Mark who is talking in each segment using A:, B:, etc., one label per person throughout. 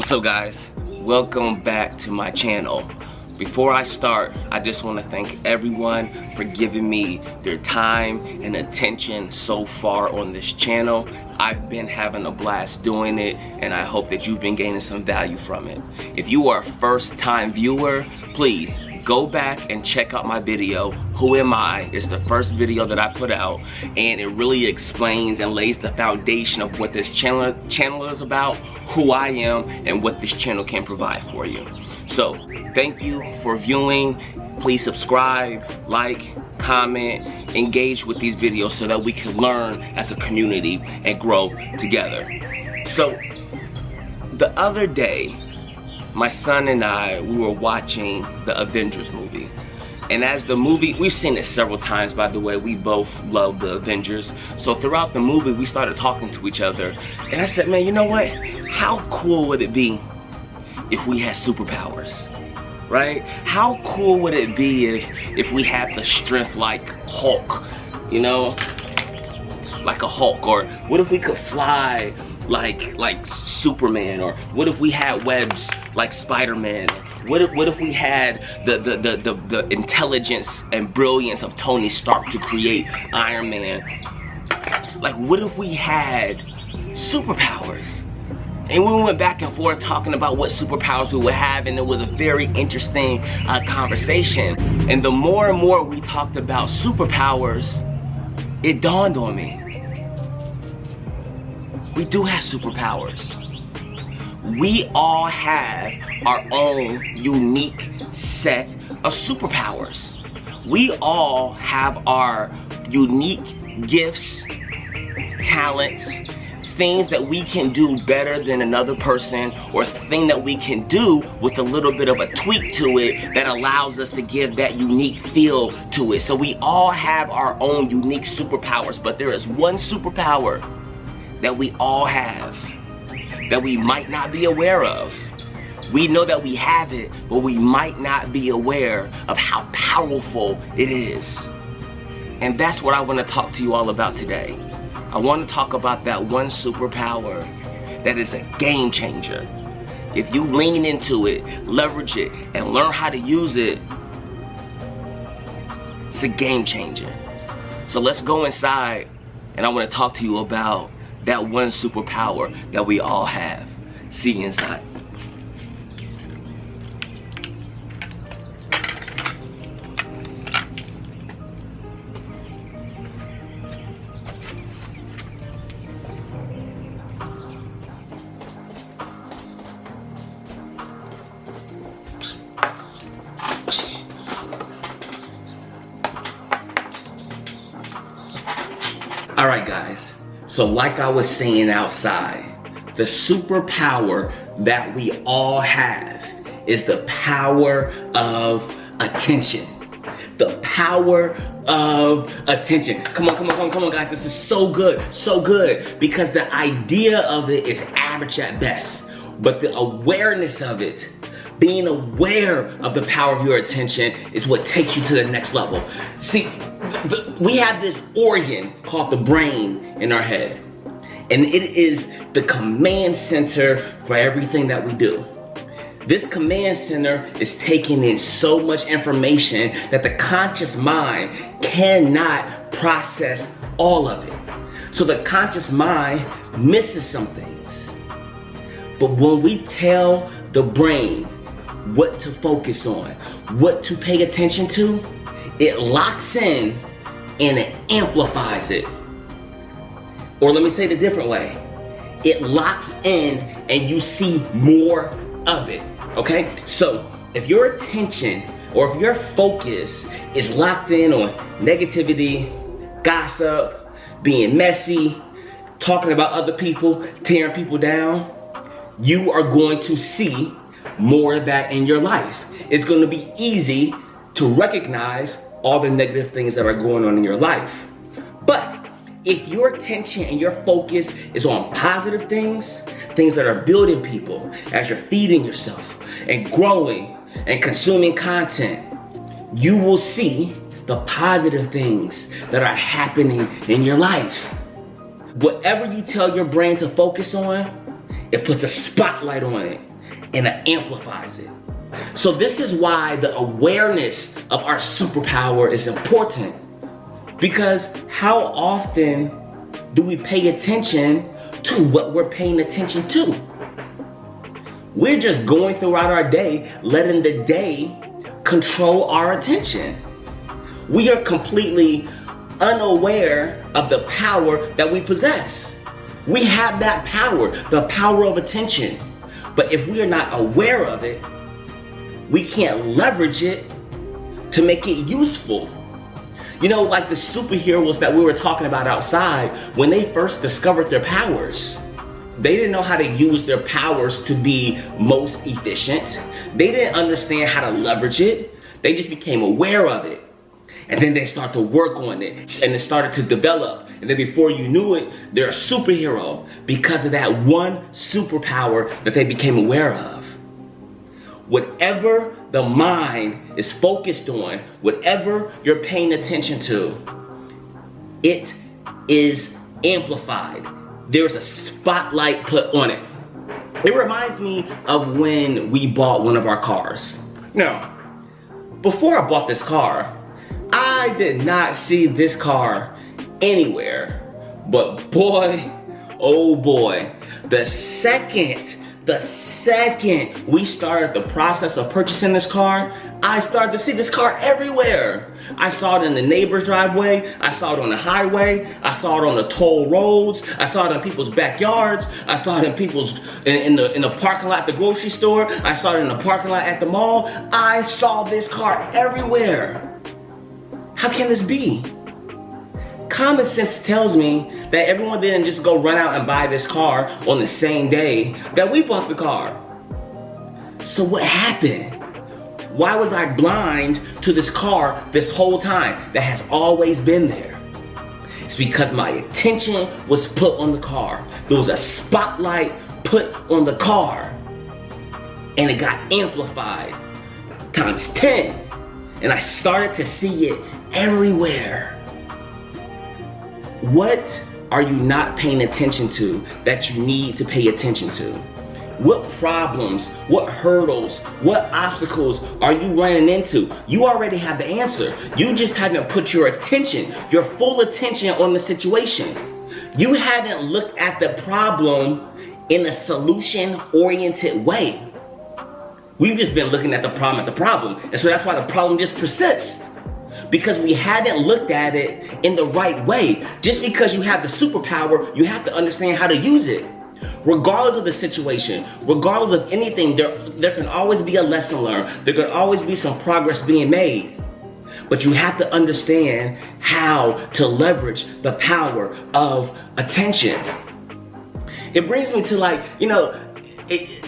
A: What's up, guys? Welcome back to my channel. Before I start, I just want to thank everyone for giving me their time and attention so far on this channel. I've been having a blast doing it, and I hope that you've been gaining some value from it. If you are a first-time viewer, please go back and check out my video, Who Am I? It's the first video that I put out, and it really explains and lays the foundation of what this channel is about, who I am, and what this channel can provide for you. So, thank you for viewing. Please subscribe, like, comment, engage with these videos so that we can learn as a community and grow together. So, the other day, my son and I, we were watching the Avengers movie. And as the movie, we've seen it several times, by the way, we both love the Avengers. So throughout the movie, we started talking to each other. And I said, man, you know what? How cool would it be if we had superpowers, right? How cool would it be if we had the strength like Hulk, you know? Like a Hulk. Or what if we could fly like Superman? Or what if we had webs like Spider-Man? What if we had the intelligence and brilliance of Tony Stark to create Iron Man? Like, what if we had superpowers? And we went back and forth talking about what superpowers we would have, and it was a very interesting conversation. And the more and more we talked about superpowers, it dawned on me. We do have superpowers. We all have our own unique set of superpowers. We all have our unique gifts, talents, things that we can do better than another person, or thing that we can do with a little bit of a tweak to it that allows us to give that unique feel to it. So we all have our own unique superpowers, but there is one superpower that we all have that we might not be aware of. We know that we have it, but we might not be aware of how powerful it is. And that's what I want to talk to you all about today. I want to talk about that one superpower that is a game changer. If you lean into it, leverage it, and learn how to use it, it's a game changer. So let's go inside, and I want to talk to you about that one superpower that we all have. See you inside. All right, guys. So like I was saying outside, the superpower that we all have is the power of attention. The power of attention. Come on, guys. This is so good, because the idea of it is average at best, but the awareness of it, being aware of the power of your attention, is what takes you to the next level. See, we have this organ called the brain in our head, and it is the command center for everything that we do. This command center is taking in so much information that the conscious mind cannot process all of it. So the conscious mind misses some things. But when we tell the brain what to focus on, what to pay attention to, it locks in and it amplifies it. Or let me say it a different way. It locks in and you see more of it, okay? So if your attention or if your focus is locked in on negativity, gossip, being messy, talking about other people, tearing people down, you are going to see more of that in your life. It's going to be easy to recognize all the negative things that are going on in your life. But if your attention and your focus is on positive things, things that are building people, as you're feeding yourself and growing and consuming content, you will see the positive things that are happening in your life. Whatever you tell your brain to focus on, it puts a spotlight on it. and it amplifies it. So this is why the awareness of our superpower is important. Because how often do we pay attention to what we're paying attention to? We're just going throughout our day, letting the day control our attention. We are completely unaware of the power that we possess. We have that power, the power of attention. But if we are not aware of it, we can't leverage it to make it useful. You know, like the superheroes that we were talking about outside, when they first discovered their powers, they didn't know how to use their powers to be most efficient. They didn't understand how to leverage it. They just became aware of it. And then they start to work on it, and it started to develop. And then before you knew it, they're a superhero because of that one superpower that they became aware of. Whatever the mind is focused on, whatever you're paying attention to, it is amplified. There's a spotlight put on it. It reminds me of when we bought one of our cars. Now, before I bought this car, I did not see this car anywhere. But boy, oh boy, the second we started the process of purchasing this car, I started to see this car everywhere. I saw it in the neighbor's driveway. I saw it on the highway. I saw it on the toll roads. I saw it in people's backyards. I saw it in people's in the parking lot at the grocery store. I saw it in the parking lot at the mall. I saw this car everywhere. How can this be? Common sense tells me that everyone didn't just go run out and buy this car on the same day that we bought the car. So what happened? Why was I blind to this car this whole time that has always been there? It's because my attention was put on the car. There was a spotlight put on the car, and it got amplified times 10, and I started to see it everywhere. What are you not paying attention to that you need to pay attention to? What problems, what hurdles, what obstacles are you running into? You already have the answer. You just haven't put your attention, your full attention on the situation. You haven't looked at the problem in a solution-oriented way. We've just been looking at the problem as a problem. And so that's why the problem just persists. Because we haven't looked at it in the right way. Just because you have the superpower, you have to understand how to use it. Regardless of the situation, regardless of anything, there can always be a lesson learned. There can always be some progress being made. But you have to understand how to leverage the power of attention. It brings me to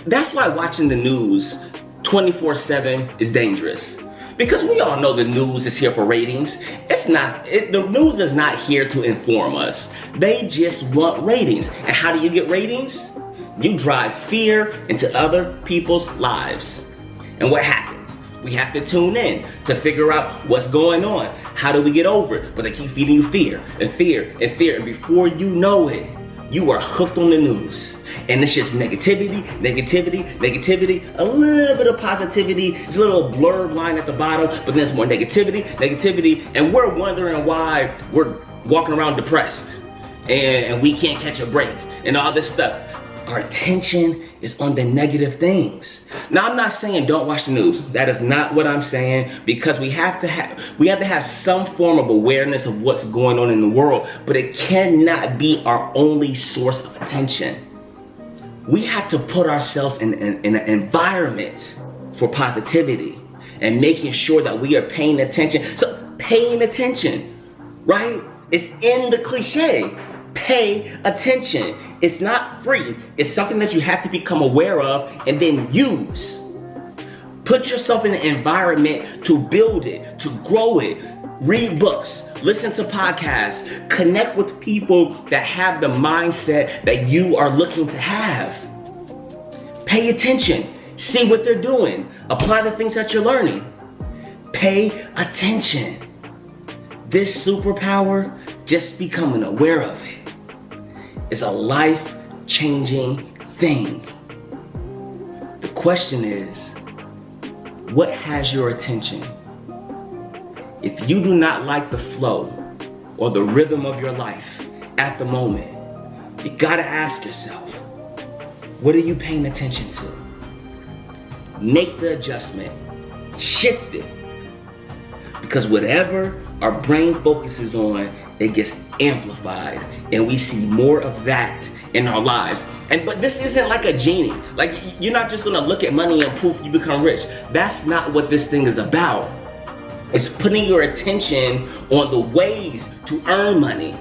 A: that's why watching the news 24/7 is dangerous. Because we all know the news is here for ratings. The news is not here to inform us. They just want ratings. And how do you get ratings? You drive fear into other people's lives. And what happens? We have to tune in to figure out what's going on. How do we get over it? But they keep feeding you fear and fear and fear. And before you know it, you are hooked on the news. And it's just negativity, negativity, negativity, a little bit of positivity. There's a little blurb line at the bottom, but then there's more negativity, negativity, and we're wondering why we're walking around depressed and we can't catch a break and all this stuff. Our attention is on the negative things. Now, I'm not saying don't watch the news. That is not what I'm saying, because we have to have some form of awareness of what's going on in the world, but it cannot be our only source of attention. We have to put ourselves in an environment for positivity and making sure that we are paying attention. So paying attention, right? It's in the cliche. Pay attention. It's not free. It's something that you have to become aware of and then use. Put yourself in an environment to build it, to grow it. Read books, listen to podcasts, connect with people that have the mindset that you are looking to have. Pay attention, see what they're doing, apply the things that you're learning. Pay attention. This superpower, just becoming aware of it, is a life-changing thing. The question is, what has your attention? If you do not like the flow or the rhythm of your life at the moment, you gotta ask yourself, what are you paying attention to? Make the adjustment, shift it. Because whatever our brain focuses on, it gets amplified, and we see more of that in our lives. But this isn't like a genie. Like, you're not just gonna look at money and poof, you become rich. That's not what this thing is about. It's putting your attention on the ways to earn money.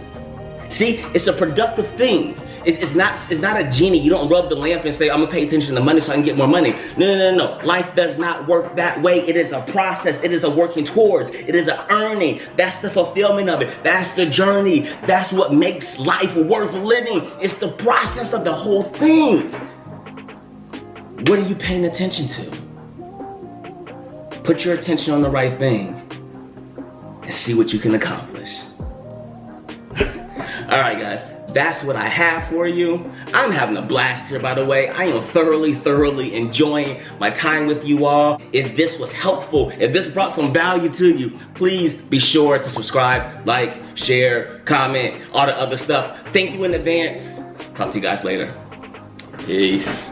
A: See, it's a productive thing. It's not a genie. You don't rub the lamp and say, I'm gonna pay attention to money so I can get more money. No. Life does not work that way. It is a process. It is a working towards. It is a earning. That's the fulfillment of it. That's the journey. That's what makes life worth living. It's the process of the whole thing. What are you paying attention to? Put your attention on the right thing and see what you can accomplish. All right, guys. That's what I have for you. I'm having a blast here, by the way. I am thoroughly enjoying my time with you all. If this was helpful, if this brought some value to you, please be sure to subscribe, like, share, comment, all the other stuff. Thank you in advance. Talk to you guys later. Peace.